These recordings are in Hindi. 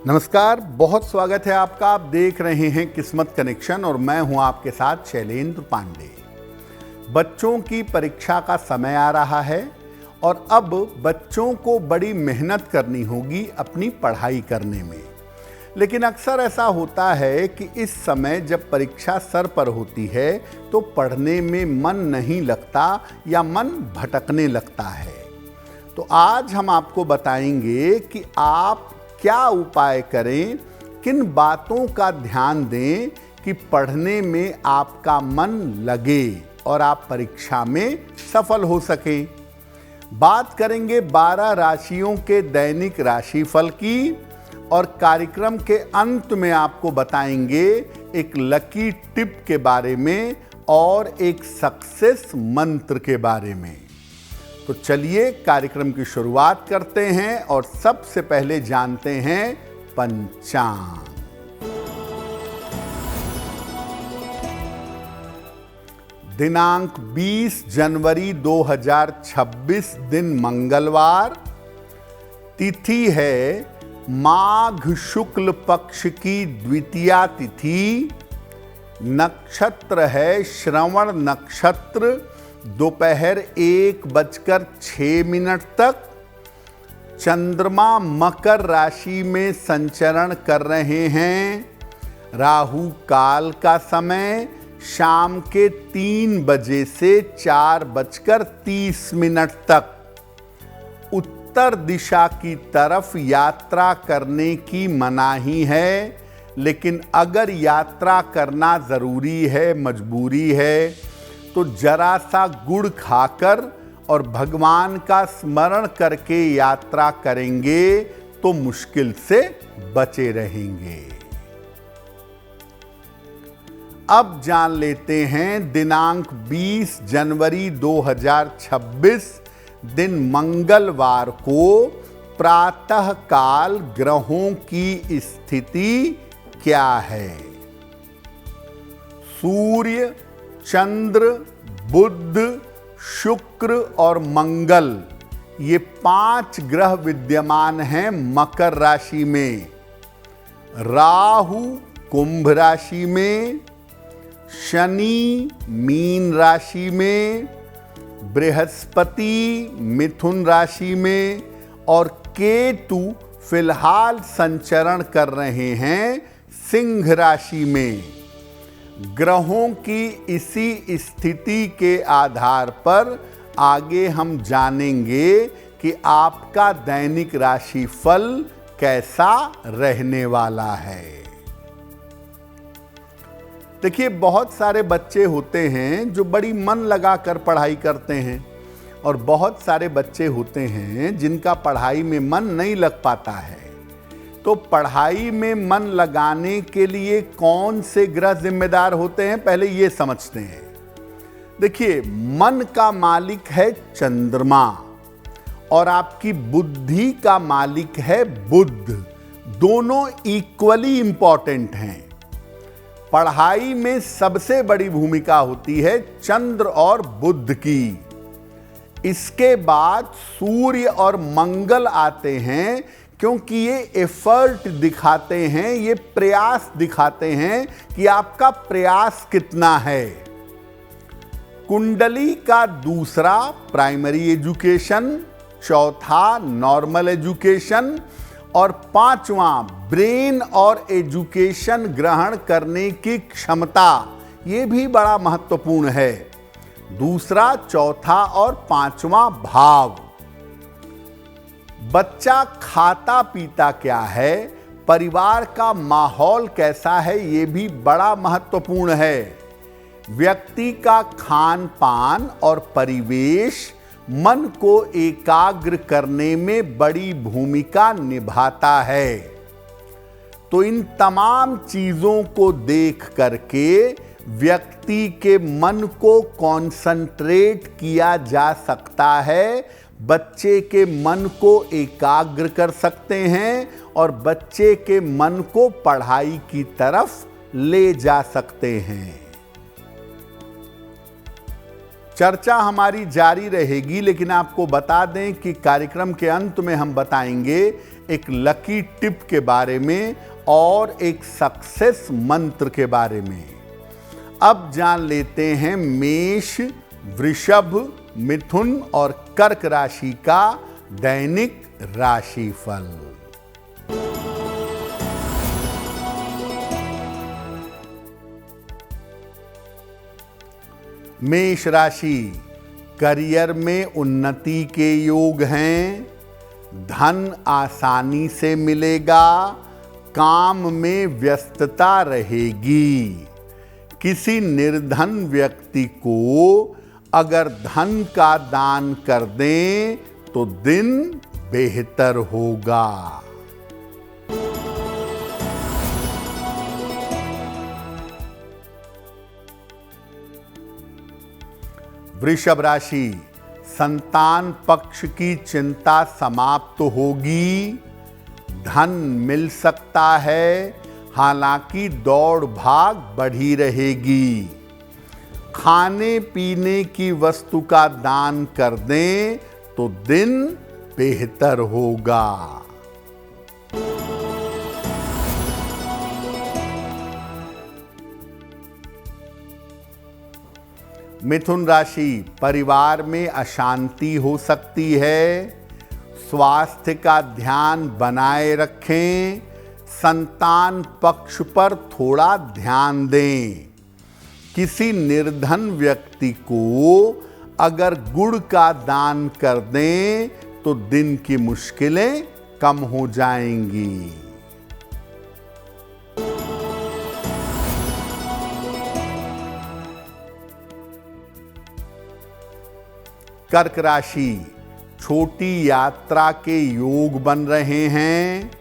नमस्कार, बहुत स्वागत है आपका। आप देख रहे हैं किस्मत कनेक्शन और मैं हूं आपके साथ शैलेंद्र पांडे। बच्चों की परीक्षा का समय आ रहा है और अब बच्चों को बड़ी मेहनत करनी होगी अपनी पढ़ाई करने में। लेकिन अक्सर ऐसा होता है कि इस समय जब परीक्षा सर पर होती है तो पढ़ने में मन नहीं लगता या मन भटकने लगता है। तो आज हम आपको बताएंगे कि आप क्या उपाय करें, किन बातों का ध्यान दें कि पढ़ने में आपका मन लगे और आप परीक्षा में सफल हो सकें। बात करेंगे 12 राशियों के दैनिक राशिफल की और कार्यक्रम के अंत में आपको बताएंगे एक लकी टिप के बारे में और एक सक्सेस मंत्र के बारे में। तो चलिए कार्यक्रम की शुरुआत करते हैं और सबसे पहले जानते हैं पंचांग। दिनांक 20 जनवरी 2026 दिन मंगलवार। तिथि है माघ शुक्ल पक्ष की द्वितीया तिथि। नक्षत्र है श्रवण नक्षत्र। दोपहर 1:06 तक। चंद्रमा मकर राशि में संचरण कर रहे हैं। राहु काल का समय शाम के 3 बजे से 4:30 तक। उत्तर दिशा की तरफ यात्रा करने की मनाही है, लेकिन अगर यात्रा करना जरूरी है, मजबूरी है, तो जरा सा गुड़ खाकर और भगवान का स्मरण करके यात्रा करेंगे तो मुश्किल से बचे रहेंगे। अब जान लेते हैं दिनांक 20 जनवरी 2026 दिन मंगलवार को प्रातः काल ग्रहों की स्थिति क्या है। सूर्य, चंद्र, बुध, शुक्र और मंगल, ये 5 ग्रह विद्यमान हैं मकर राशि में। राहु कुंभ राशि में, शनि मीन राशि में, बृहस्पति मिथुन राशि में और केतु फिलहाल संचरण कर रहे हैं सिंह राशि में। ग्रहों की इसी स्थिति के आधार पर आगे हम जानेंगे कि आपका दैनिक राशिफल कैसा रहने वाला है। देखिए, बहुत सारे बच्चे होते हैं जो बड़ी मन लगाकर पढ़ाई करते हैं और बहुत सारे बच्चे होते हैं जिनका पढ़ाई में मन नहीं लग पाता है। तो पढ़ाई में मन लगाने के लिए कौन से ग्रह जिम्मेदार होते हैं, पहले ये समझते हैं। देखिए, मन का मालिक है चंद्रमा और आपकी बुद्धि का मालिक है बुध। दोनों इक्वली इंपॉर्टेंट हैं। पढ़ाई में सबसे बड़ी भूमिका होती है चंद्र और बुध की। इसके बाद सूर्य और मंगल आते हैं, क्योंकि ये एफर्ट दिखाते हैं, ये प्रयास दिखाते हैं कि आपका प्रयास कितना है। कुंडली का दूसरा प्राइमरी एजुकेशन, चौथा नॉर्मल एजुकेशन और पांचवा ब्रेन और एजुकेशन ग्रहण करने की क्षमता, ये भी बड़ा महत्वपूर्ण है। दूसरा, चौथा और पांचवा भाव। बच्चा खाता पीता क्या है, परिवार का माहौल कैसा है, ये भी बड़ा महत्वपूर्ण है। व्यक्ति का खान पान और परिवेश मन को एकाग्र करने में बड़ी भूमिका निभाता है। तो इन तमाम चीजों को देख करके व्यक्ति के मन को कॉन्सेंट्रेट किया जा सकता है, बच्चे के मन को एकाग्र कर सकते हैं और बच्चे के मन को पढ़ाई की तरफ ले जा सकते हैं। चर्चा हमारी जारी रहेगी, लेकिन आपको बता दें कि कार्यक्रम के अंत में हम बताएंगे एक लकी टिप के बारे में और एक सक्सेस मंत्र के बारे में। अब जान लेते हैं मेष, वृषभ, मिथुन और कर्क राशि का दैनिक राशिफल। मेष राशि, करियर में उन्नति के योग हैं, धन आसानी से मिलेगा, काम में व्यस्तता रहेगी। किसी निर्धन व्यक्ति को अगर धन का दान कर दें तो दिन बेहतर होगा। वृषभ राशि, संतान पक्ष की चिंता समाप्त होगी, धन मिल सकता है, हालांकि दौड़ भाग बढ़ी रहेगी। खाने पीने की वस्तु का दान कर दें तो दिन बेहतर होगा। मिथुन राशि, परिवार में अशांति हो सकती है, स्वास्थ्य का ध्यान बनाए रखें, संतान पक्ष पर थोड़ा ध्यान दें। किसी निर्धन व्यक्ति को अगर गुड़ का दान कर दें तो दिन की मुश्किलें कम हो जाएंगी। कर्क राशि, छोटी यात्रा के योग बन रहे हैं,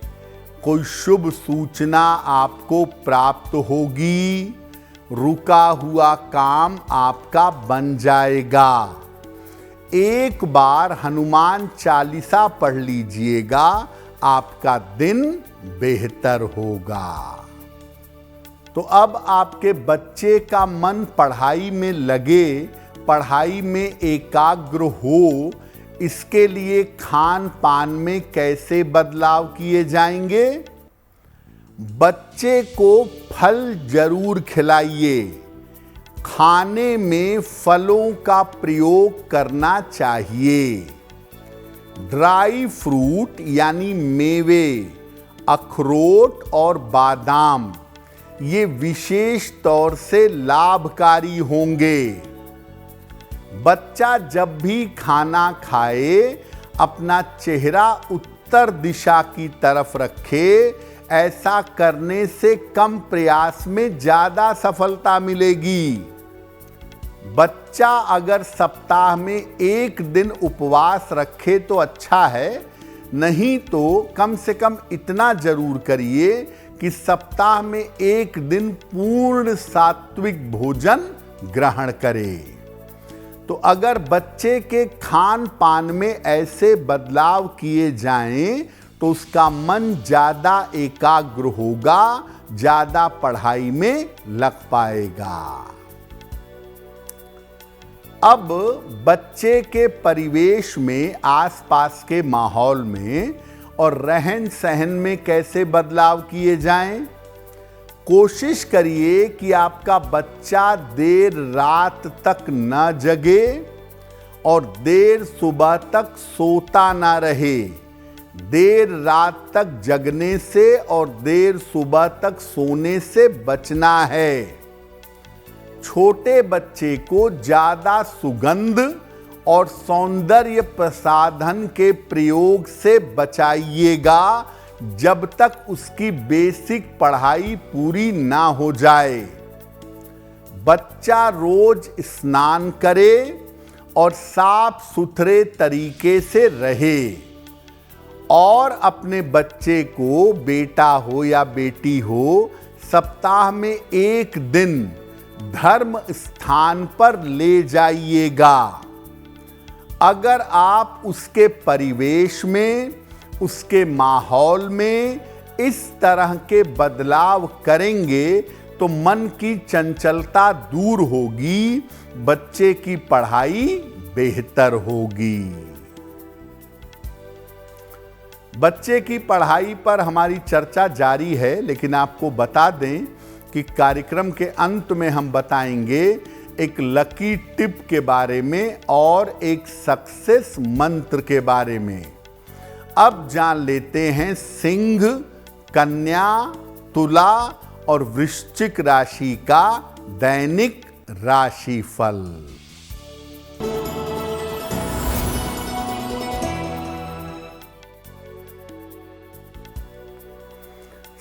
कोई शुभ सूचना आपको प्राप्त होगी, रुका हुआ काम आपका बन जाएगा। एक बार हनुमान चालीसा पढ़ लीजिएगा, आपका दिन बेहतर होगा। तो अब आपके बच्चे का मन पढ़ाई में लगे, पढ़ाई में एकाग्र हो, इसके लिए खान पान में कैसे बदलाव किए जाएंगे? बच्चे को फल जरूर खिलाइए। खाने में फलों का प्रयोग करना चाहिए। ड्राई फ्रूट यानी मेवे, अखरोट और बादाम ये विशेष तौर से लाभकारी होंगे। बच्चा जब भी खाना खाए अपना चेहरा उत्तर दिशा की तरफ रखे, ऐसा करने से कम प्रयास में ज्यादा सफलता मिलेगी। बच्चा अगर सप्ताह में एक दिन उपवास रखे तो अच्छा है, नहीं तो कम से कम इतना जरूर करिए कि सप्ताह में एक दिन पूर्ण सात्विक भोजन ग्रहण करे। तो अगर बच्चे के खान पान में ऐसे बदलाव किए जाएं तो उसका मन ज्यादा एकाग्र होगा, ज्यादा पढ़ाई में लग पाएगा। अब बच्चे के परिवेश में, आसपास के माहौल में और रहन सहन में कैसे बदलाव किए जाएं? कोशिश करिए कि आपका बच्चा देर रात तक न जगे और देर सुबह तक सोता ना रहे। देर रात तक जगने से और देर सुबह तक सोने से बचना है। छोटे बच्चे को ज्यादा सुगंध और सौंदर्य प्रसाधन के प्रयोग से बचाइएगा जब तक उसकी बेसिक पढ़ाई पूरी ना हो जाए। बच्चा रोज स्नान करे और साफ सुथरे तरीके से रहे और अपने बच्चे को, बेटा हो या बेटी हो, सप्ताह में एक दिन धर्म स्थान पर ले जाइएगा। अगर आप उसके परिवेश में, उसके माहौल में इस तरह के बदलाव करेंगे तो मन की चंचलता दूर होगी, बच्चे की पढ़ाई बेहतर होगी। बच्चे की पढ़ाई पर हमारी चर्चा जारी है, लेकिन आपको बता दें कि कार्यक्रम के अंत में हम बताएंगे एक लकी टिप के बारे में और एक सक्सेस मंत्र के बारे में। अब जान लेते हैं सिंह, कन्या, तुला और वृश्चिक राशि का दैनिक राशिफल।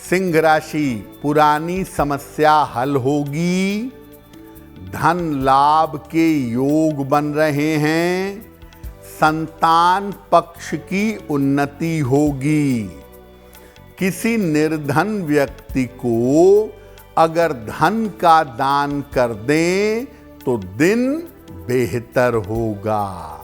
सिंह राशि, पुरानी समस्या हल होगी, धन लाभ के योग बन रहे हैं, संतान पक्ष की उन्नति होगी। किसी निर्धन व्यक्ति को अगर धन का दान कर दें तो दिन बेहतर होगा।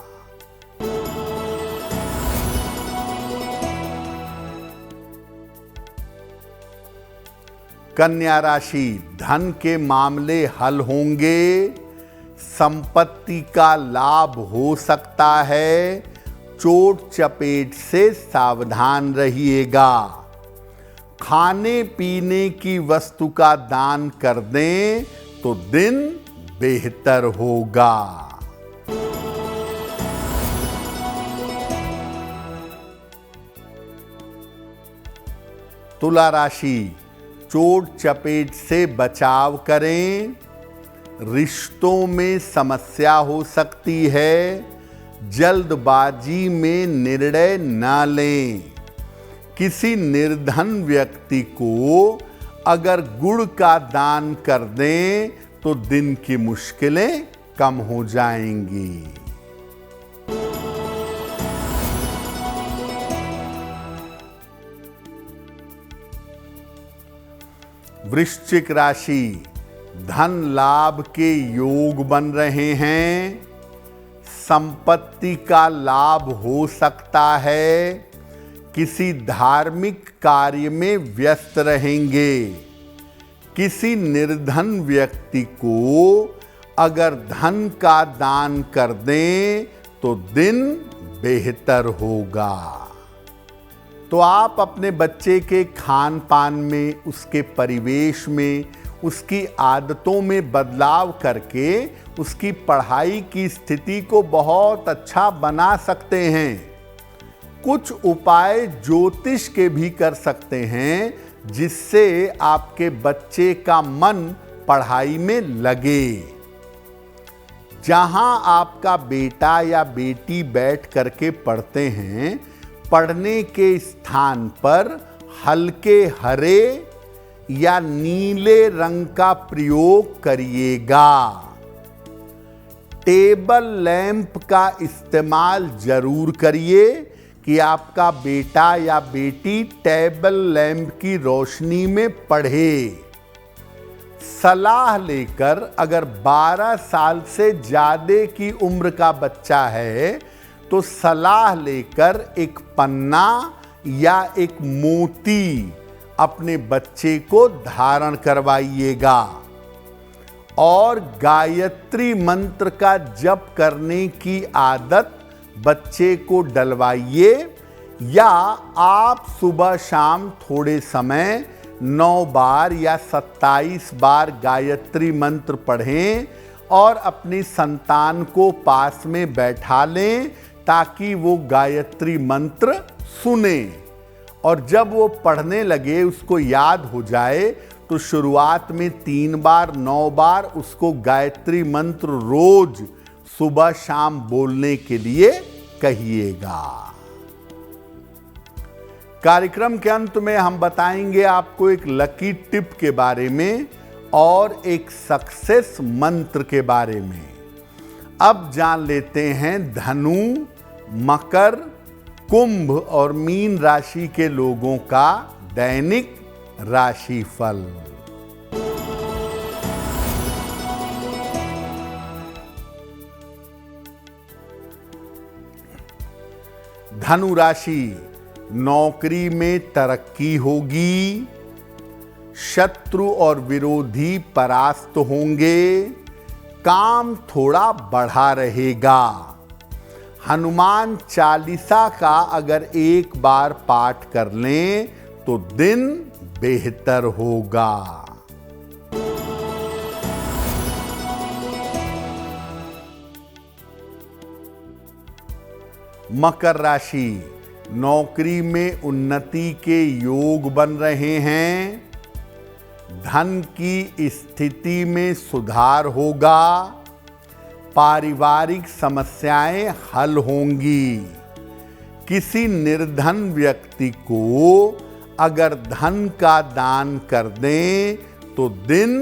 कन्या राशि, धन के मामले हल होंगे, संपत्ति का लाभ हो सकता है, चोट चपेट से सावधान रहिएगा। खाने पीने की वस्तु का दान कर दें तो दिन बेहतर होगा। तुला राशि, चोट चपेट से बचाव करें, रिश्तों में समस्या हो सकती है, जल्दबाजी में निर्णय न लें। किसी निर्धन व्यक्ति को अगर गुड़ का दान कर दें तो दिन की मुश्किलें कम हो जाएंगी। वृश्चिक राशि, धन लाभ के योग बन रहे हैं, संपत्ति का लाभ हो सकता है, किसी धार्मिक कार्य में व्यस्त रहेंगे। किसी निर्धन व्यक्ति को अगर धन का दान कर दें तो दिन बेहतर होगा। तो आप अपने बच्चे के खान पान में, उसके परिवेश में, उसकी आदतों में बदलाव करके उसकी पढ़ाई की स्थिति को बहुत अच्छा बना सकते हैं। कुछ उपाय ज्योतिष के भी कर सकते हैं जिससे आपके बच्चे का मन पढ़ाई में लगे। जहां आपका बेटा या बेटी बैठ करके पढ़ते हैं, पढ़ने के स्थान पर हल्के हरे या नीले रंग का प्रयोग करिएगा। टेबल लैंप का इस्तेमाल जरूर करिए कि आपका बेटा या बेटी टेबल लैंप की रोशनी में पढ़े। सलाह लेकर, अगर 12 साल से ज्यादा की उम्र का बच्चा है तो सलाह लेकर एक पन्ना या एक मोती अपने बच्चे को धारण करवाइएगा और गायत्री मंत्र का जप करने की आदत बच्चे को डलवाइए, या आप सुबह शाम थोड़े समय 9 बार या 27 बार गायत्री मंत्र पढ़ें और अपनी संतान को पास में बैठा लें ताकि वो गायत्री मंत्र सुने। और जब वो पढ़ने लगे, उसको याद हो जाए, तो शुरुआत में 3 बार 9 बार उसको गायत्री मंत्र रोज सुबह शाम बोलने के लिए कहिएगा। कार्यक्रम के अंत में हम बताएंगे आपको एक लकी टिप के बारे में और एक सक्सेस मंत्र के बारे में। अब जान लेते हैं धनु, मकर, कुंभ और मीन राशि के लोगों का दैनिक राशिफल। धनु राशि, नौकरी में तरक्की होगी, शत्रु और विरोधी परास्त होंगे, काम थोड़ा बढ़ा रहेगा। हनुमान चालीसा का अगर एक बार पाठ कर लें तो दिन बेहतर होगा। मकर राशि, नौकरी में उन्नति के योग बन रहे हैं। धन की स्थिति में सुधार होगा। पारिवारिक समस्याएं हल होंगी। किसी निर्धन व्यक्ति को अगर धन का दान कर दें तो दिन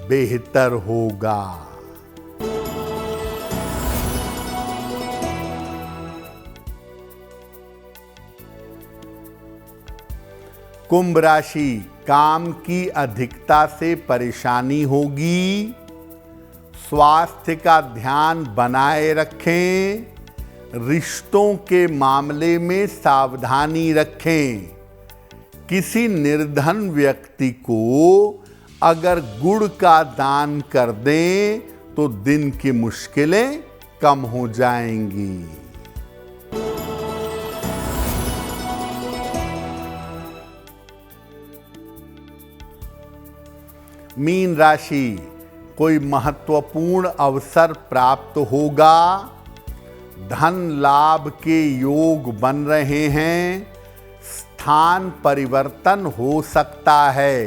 बेहतर होगा। कुंभ राशि, काम की अधिकता से परेशानी होगी। स्वास्थ्य का ध्यान बनाए रखें। रिश्तों के मामले में सावधानी रखें। किसी निर्धन व्यक्ति को अगर गुड़ का दान कर दें तो दिन की मुश्किलें कम हो जाएंगी। मीन राशि, कोई महत्वपूर्ण अवसर प्राप्त होगा। धन लाभ के योग बन रहे हैं। स्थान परिवर्तन हो सकता है।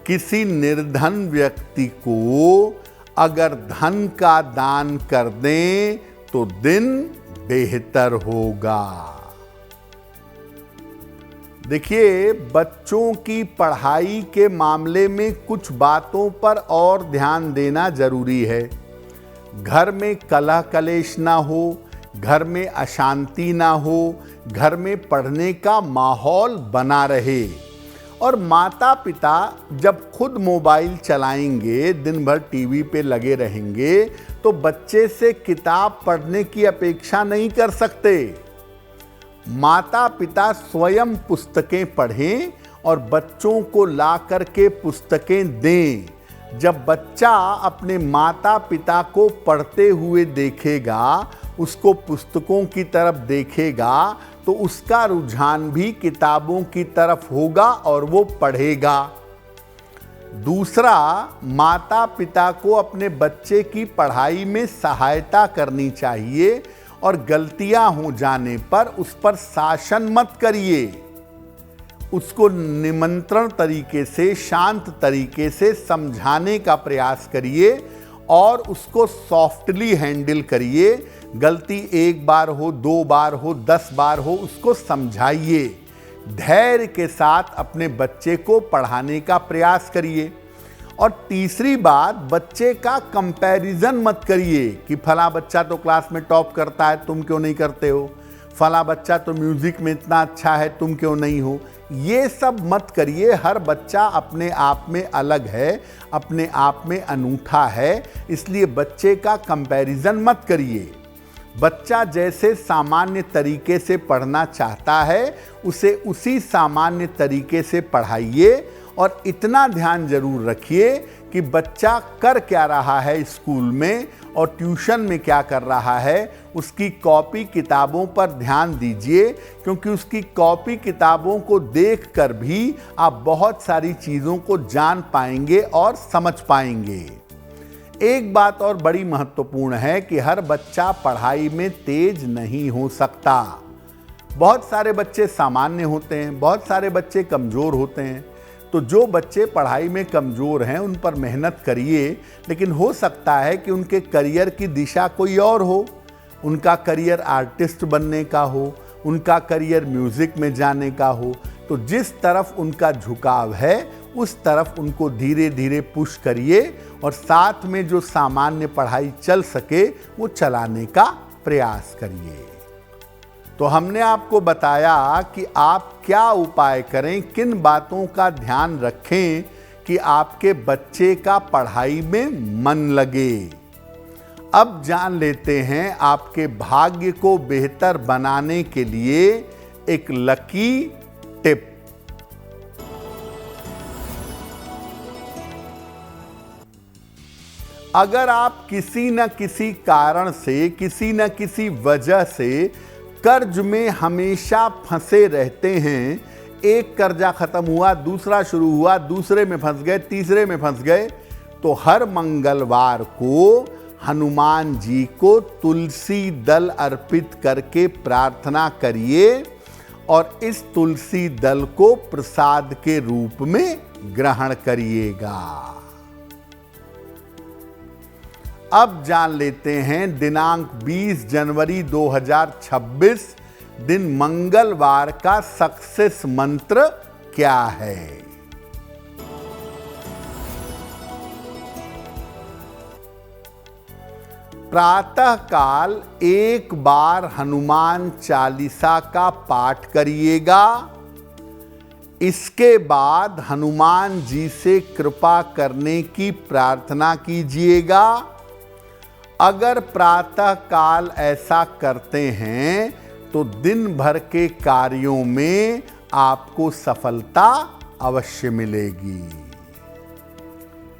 किसी निर्धन व्यक्ति को अगर धन का दान कर दें तो दिन बेहतर होगा। देखिए, बच्चों की पढ़ाई के मामले में कुछ बातों पर और ध्यान देना जरूरी है। घर में कलह कलेश ना हो, घर में अशांति ना हो, घर में पढ़ने का माहौल बना रहे। और माता पिता जब खुद मोबाइल चलाएंगे, दिन भर टीवी पे लगे रहेंगे, तो बच्चे से किताब पढ़ने की अपेक्षा नहीं कर सकते। माता पिता स्वयं पुस्तकें पढ़ें और बच्चों को ला करके पुस्तकें दें। जब बच्चा अपने माता पिता को पढ़ते हुए देखेगा, उसको पुस्तकों की तरफ देखेगा, तो उसका रुझान भी किताबों की तरफ होगा और वो पढ़ेगा। दूसरा, माता पिता को अपने बच्चे की पढ़ाई में सहायता करनी चाहिए और गलतियां हो जाने पर उस पर शासन मत करिए। उसको निमंत्रण तरीके से, शांत तरीके से समझाने का प्रयास करिए और उसको सॉफ्टली हैंडल करिए। गलती एक बार हो, 2 बार हो, 10 बार हो, उसको समझाइए। धैर्य के साथ अपने बच्चे को पढ़ाने का प्रयास करिए। और तीसरी बात, बच्चे का कंपैरिजन मत करिए कि फला बच्चा तो क्लास में टॉप करता है, तुम क्यों नहीं करते हो। फला बच्चा तो म्यूजिक में इतना अच्छा है, तुम क्यों नहीं हो। ये सब मत करिए। हर बच्चा अपने आप में अलग है, अपने आप में अनूठा है, इसलिए बच्चे का कंपैरिजन मत करिए। बच्चा जैसे सामान्य तरीके से पढ़ना चाहता है, उसे उसी सामान्य तरीके से पढ़ाइए। और इतना ध्यान जरूर रखिए कि बच्चा कर क्या रहा है स्कूल में और ट्यूशन में क्या कर रहा है। उसकी कॉपी किताबों पर ध्यान दीजिए, क्योंकि उसकी कॉपी किताबों को देखकर भी आप बहुत सारी चीज़ों को जान पाएंगे और समझ पाएंगे। एक बात और बड़ी महत्वपूर्ण है कि हर बच्चा पढ़ाई में तेज नहीं हो सकता। बहुत सारे बच्चे सामान्य होते हैं, बहुत सारे बच्चे कमज़ोर होते हैं। तो जो बच्चे पढ़ाई में कमज़ोर हैं उन पर मेहनत करिए, लेकिन हो सकता है कि उनके करियर की दिशा कोई और हो। उनका करियर आर्टिस्ट बनने का हो, उनका करियर म्यूज़िक में जाने का हो। तो जिस तरफ उनका झुकाव है उस तरफ उनको धीरे धीरे पुश करिए और साथ में जो सामान्य पढ़ाई चल सके वो चलाने का प्रयास करिए। तो हमने आपको बताया कि आप क्या उपाय करें, किन बातों का ध्यान रखें कि आपके बच्चे का पढ़ाई में मन लगे। अब जान लेते हैं आपके भाग्य को बेहतर बनाने के लिए एक लकी टिप। अगर आप किसी न किसी कारण से, किसी न किसी वजह से कर्ज में हमेशा फंसे रहते हैं, एक कर्जा खत्म हुआ, दूसरा शुरू हुआ, दूसरे में फंस गए, तीसरे में फंस गए, तो हर मंगलवार को हनुमान जी को तुलसी दल अर्पित करके प्रार्थना करिए और इस तुलसी दल को प्रसाद के रूप में ग्रहण करिएगा। अब जान लेते हैं दिनांक 20 जनवरी 2026 दिन मंगलवार का सक्सेस मंत्र क्या है। प्रातः काल एक बार हनुमान चालीसा का पाठ करिएगा। इसके बाद हनुमान जी से कृपा करने की प्रार्थना कीजिएगा। अगर प्रातः काल ऐसा करते हैं तो दिन भर के कार्यों में आपको सफलता अवश्य मिलेगी।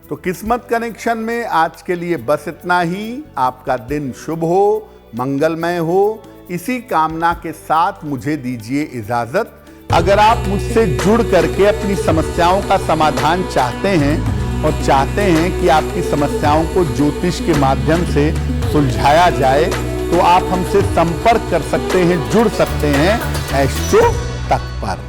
तो किस्मत कनेक्शन में आज के लिए बस इतना ही। आपका दिन शुभ हो, मंगलमय हो, इसी कामना के साथ मुझे दीजिए इजाजत। अगर आप मुझसे जुड़ करके अपनी समस्याओं का समाधान चाहते हैं और चाहते हैं कि आपकी समस्याओं को ज्योतिष के माध्यम से सुलझाया जाए, तो आप हमसे संपर्क कर सकते हैं, जुड़ सकते हैं एस्ट्रो तक पर।